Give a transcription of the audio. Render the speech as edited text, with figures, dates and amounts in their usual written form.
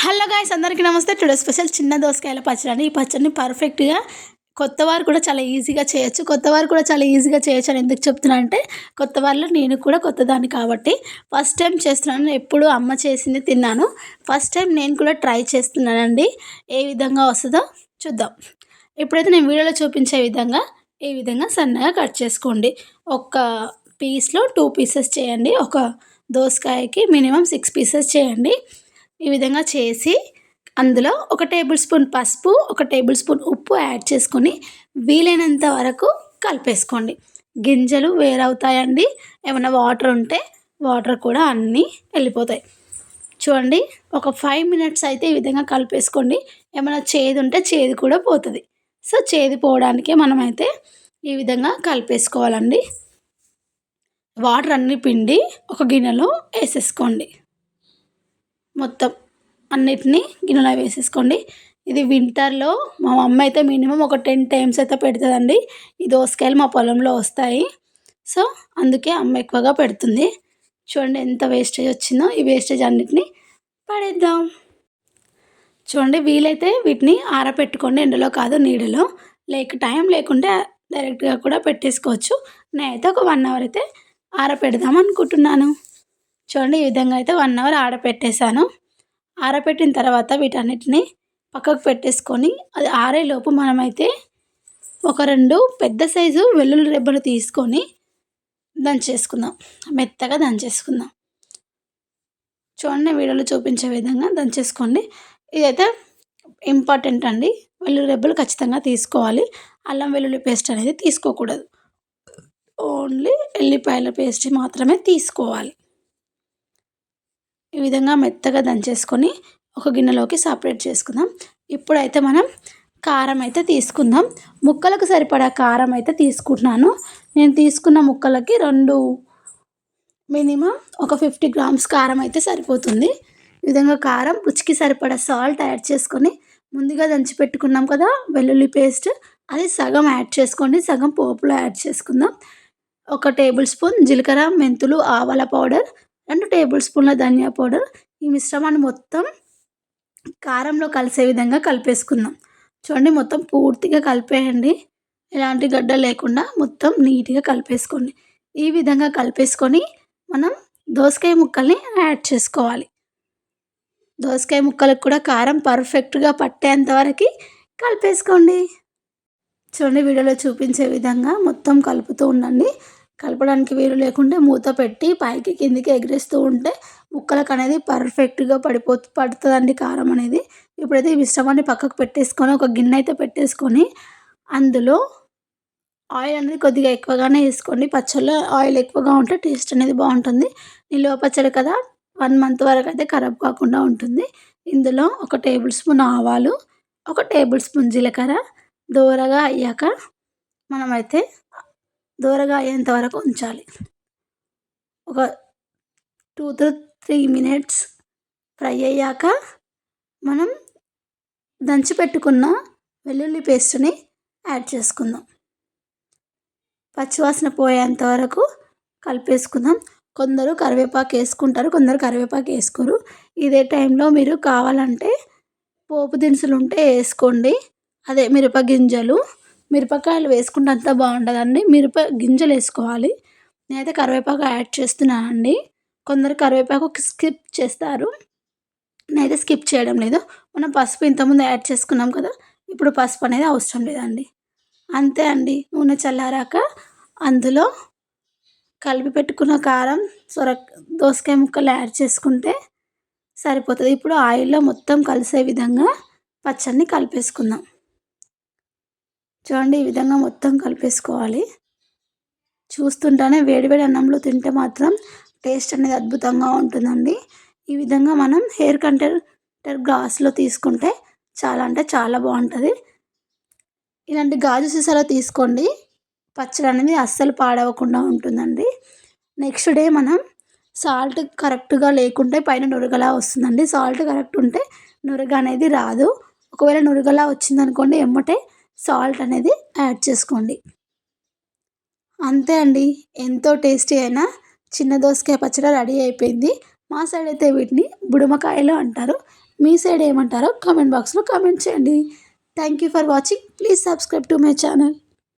Hello guys, అందరికీ నమస్తే. Today special చిన్న దోసకాయల పచ్చడి. ఈ పచ్చడిని పర్ఫెక్ట్గా కొత్తవారు కూడా చాలా ఈజీగా చేయొచ్చు. కొత్తవారు కూడా చాలా ఈజీగా చేయొచ్చు అని ఎందుకు చెప్తున్నా అంటే, కొత్త వారిలో నేను కూడా కొత్తదాన్ని కాబట్టి ఫస్ట్ టైం చేస్తున్నాను. ఎప్పుడు అమ్మ చేసింది తిన్నాను. ఫస్ట్ టైం నేను కూడా ట్రై చేస్తున్నానండి. ఏ విధంగా వస్తుందో చూద్దాం. ఇప్పుడైతే నేను వీడియోలో చూపించే విధంగా ఈ విధంగా సన్నగా కట్ చేసుకోండి. ఒక్క పీస్లో 2 పీసెస్ చేయండి. ఒక దోసకాయకి మినిమం 6 పీసెస్ చేయండి. ఈ విధంగా చేసి అందులో 1 టేబుల్ స్పూన్ పసుపు, 1 టేబుల్ స్పూన్ ఉప్పు యాడ్ చేసుకొని వీలైనంత వరకు కలిపేసుకోండి. గింజలు వేరవుతాయండి. ఏమైనా వాటర్ ఉంటే వాటర్ కూడా అన్నీ వెళ్ళిపోతాయి. చూడండి, ఒక 5 మినిట్స్ అయితే ఈ విధంగా కలిపేసుకోండి. ఏమైనా చేదు ఉంటే చేదు కూడా పోతుంది. సో చేదు పోవడానికే మనమైతే ఈ విధంగా కలిపేసుకోవాలండి. వాటర్ అన్నీ పిండి ఒక గిన్నెలో వేసేసుకోండి. మొత్తం అన్నిటినీ గిన్నెలో వేసేసుకోండి. ఇది వింటర్లో మా మమ్మీ అయితే మినిమం ఒక 10 టైమ్స్ అయితే పెడుతుందండి. ఈ దోసకాయలు మా పొలంలో వస్తాయి. సో అందుకే అమ్మ ఎక్కువగా పెడుతుంది. చూడండి ఎంత వేస్టేజ్ వచ్చిందో. ఈ వేస్టేజ్ అన్నిటిని పడేద్దాం. చూడండి, వీలైతే వీటిని ఆరబెట్టుకోండి. ఎండలో కాదు, నీడలో. టైం లేకుంటే డైరెక్ట్గా కూడా పెట్టేసుకోవచ్చు. నేనైతే ఒక 1 అవర్ అయితే ఆరబెడదాం అనుకుంటున్నాను. చూడండి, ఈ విధంగా అయితే 1 అవర్ ఆరబెట్టేశాను. ఆరబెట్టిన తర్వాత వీటన్నిటిని పక్కకు పెట్టేసుకొని అది ఆరేలోపు మనమైతే ఒక 2 పెద్ద సైజు వెల్లుల్లి రెబ్బలు తీసుకొని దంచేసుకుందాం. మెత్తగా దంచేసుకుందాం. చూడండి, వీడియోలో చూపించే విధంగా దంచేసుకోండి. ఇదైతే ఇంపార్టెంట్ అండి. వెల్లుల్లి రెబ్బలు ఖచ్చితంగా తీసుకోవాలి. అల్లం వెల్లుల్లి పేస్ట్ అనేది తీసుకోకూడదు. ఓన్లీ ఎల్లిపాయల పేస్ట్ మాత్రమే తీసుకోవాలి. ఈ విధంగా మెత్తగా దంచేసుకొని ఒక గిన్నెలోకి సపరేట్ చేసుకుందాం. ఇప్పుడైతే మనం కారం అయితే తీసుకుందాం. ముక్కలకు సరిపడా కారం అయితే తీసుకుంటున్నాను. నేను తీసుకున్న ముక్కలకి మినిమం ఒక 50 గ్రామ్స్ కారం అయితే సరిపోతుంది. ఈ విధంగా కారం, రుచికి సరిపడా సాల్ట్ యాడ్ చేసుకొని ముందుగా దంచి పెట్టుకున్నాం కదా వెల్లుల్లి పేస్ట్, అది సగం యాడ్ చేసుకోండి. సగం పోపులో యాడ్ చేసుకుందాం. 1 టేబుల్ స్పూన్ జీలకర్ర, మెంతులు, ఆవాల పౌడర్, 2 టేబుల్ స్పూన్ల ధనియా పౌడర్. ఈ మిశ్రమాన్ని మొత్తం కారంలో కలిసే విధంగా కలిపేసుకుందాం. చూడండి, మొత్తం పూర్తిగా కలిపేయండి. ఎలాంటి గడ్డ లేకుండా మొత్తం నీట్గా కలిపేసుకోండి. ఈ విధంగా కలిపేసుకొని మనం దోసకాయ ముక్కల్ని యాడ్ చేసుకోవాలి. దోసకాయ ముక్కలకు కూడా కారం పర్ఫెక్ట్గా పట్టేంత వరకు కలిపేసుకోండి. చూడండి, వీడియోలో చూపించే విధంగా మొత్తం కలుపుతూ ఉండండి. కలపడానికి వీలు లేకుంటే మూత పెట్టి పైకి కిందికి ఎగిరేస్తూ ఉంటే ముక్కలకు అనేది పర్ఫెక్ట్గా పడుతుందండి కారం అనేది. ఇప్పుడైతే ఈ మిశ్రమాన్ని పక్కకు పెట్టేసుకొని ఒక గిన్నె అయితే పెట్టేసుకొని అందులో ఆయిల్ అనేది కొద్దిగా ఎక్కువగానే వేసుకోండి. పచ్చళ్ళలో ఆయిల్ ఎక్కువగా ఉంటే టేస్ట్ అనేది బాగుంటుంది. నిల్వ పచ్చడి కదా, 1 మంత్ వరకు అయితే ఖరాబ్ కాకుండా ఉంటుంది. ఇందులో 1 టేబుల్ స్పూన్ ఆవాలు, 1 టేబుల్ స్పూన్ జీలకర్ర దోరగా అయ్యాక మనమైతే దోరగా అయ్యేంత వరకు ఉంచాలి. ఒక 2 to 3 మినిట్స్ ఫ్రై అయ్యాక మనం దంచి పెట్టుకున్న వెల్లుల్లి పేస్ట్ని యాడ్ చేసుకుందాం. పచ్చివాసన పోయేంత వరకు కలిపేసుకుందాం. కొందరు కరివేపాకు వేసుకుంటారు, కొందరు కరివేపాకు వేసుకోరు. ఇదే టైంలో మీరు కావాలంటే పోపు దినుసులు ఉంటే వేసుకోండి. అదే మిరపకాయలు వేసుకుంటే అంత బాగుంటుందండి. మిరప గింజలు వేసుకోవాలి. నేనైతే కరివేపాకు యాడ్ చేస్తున్నానండి. కొందరు కరివేపాకు స్కిప్ చేస్తారు. నేనైతే స్కిప్ చేయడం లేదు. మనం పసుపు ఇంతకుముందు యాడ్ చేసుకున్నాం కదా, ఇప్పుడు పసుపు అనేది అవసరం లేదండి. అంతే అండి. నూనె చల్లారాక అందులో కలిపి పెట్టుకున్న కారం, దోసకాయ ముక్కలు యాడ్ చేసుకుంటే సరిపోతుంది. ఇప్పుడు ఆయిల్లో మొత్తం కలిసే విధంగా పచ్చడిని కలిపేసుకుందాం. చూడండి, ఈ విధంగా మొత్తం కలిపేసుకోవాలి. చూస్తుంటేనే వేడివేడి అన్నంలో తింటే మాత్రం టేస్ట్ అనేది అద్భుతంగా ఉంటుందండి. ఈ విధంగా మనం హెయిర్ కంటైనర్ గ్లాస్లో తీసుకుంటే చాలా అంటే చాలా బాగుంటుంది. ఇలాంటి గాజు సీసాలో తీసుకోండి. పచ్చడి అనేది అస్సలు పాడవకుండా ఉంటుందండి. నెక్స్ట్ డే మనం సాల్ట్ కరెక్ట్గా లేకుంటే పైన నురగలా వస్తుందండి. సాల్ట్ కరెక్ట్ ఉంటే నురగ అనేది రాదు. ఒకవేళ నురగలా వచ్చిందనుకోండి, ఎమ్మటే సాల్ట్ అనేది యాడ్ చేసుకోండి. అంతే అండి. ఎంతో టేస్టీ అయిన చిన్న దోసకాయ పచ్చడి రెడీ అయిపోయింది. మా సైడ్ అయితే వీటిని బుడమకాయలు అంటారు. మీ సైడ్ ఏమంటారో కామెంట్ బాక్స్లో కామెంట్ చేయండి. Thank you for watching. Please subscribe to my channel.